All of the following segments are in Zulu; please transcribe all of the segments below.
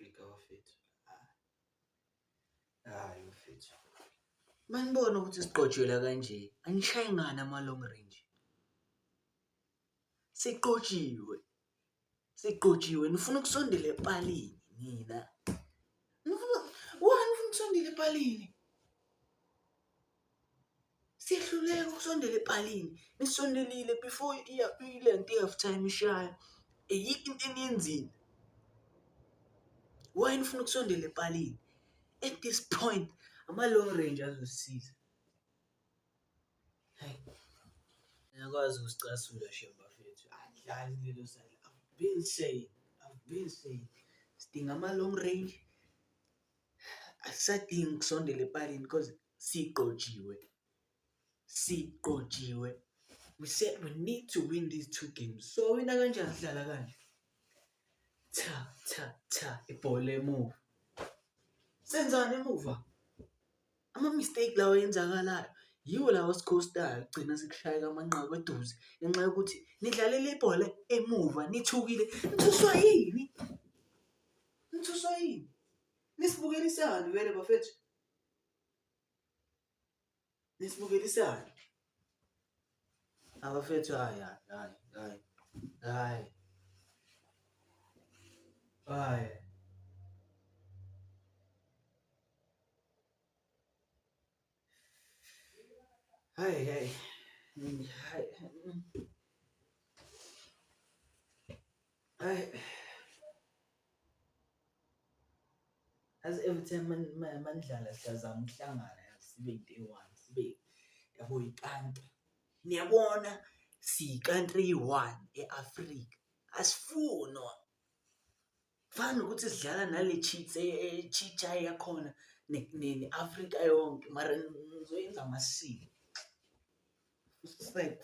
Afrika bafethu. Hayi bafethu. Manibona ukuthi siqojela kanje, anishayi ngani ama-long range. Siqotshiwe, nifuna ukusondela epalini nina. Wani ufuna ukusondela epalini? Siyahluleka ukusondela epalini. Nisondelile before ilenti i-half time ishaya. Ayikho into eniyenzile. Why nifuna ukusondela epalini? At this point, ama-long range azosisiza. Hayi. Ngiyakwazi ukusicasula shemba fethu. Adlali lelo side. I've been saying. Sidinga ama-long range. Asisadingi ukusondela epalini because siqotshiwe. We said we need to win these 2 games. So wina kanjani sidlala kanje? Ibhola emuva. Senzani emuva? Ama-mistake lawa yenzakalayo. Yiwo lawa sikhostayo kugcina sikushayeka amanqaku eduze. Ngenxa yokuthi nidlalela ibhola emuva, nithukile. Nithuswa yini? Nisibukelisani vele bafethu? Nisibukelisani? Abafethu hayi. Hayi. As every time manidlala siyazama ukuhlangana sibe into eyi-one, sibe yabo yi-country. Niyabona siyi-country eyi-one e-Afrika. Asifunwa. Fana nokuthi sidlala nale cheat yakhona ne-Afrika yonke mara nizoyenza amasiko.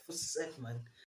Futhi man.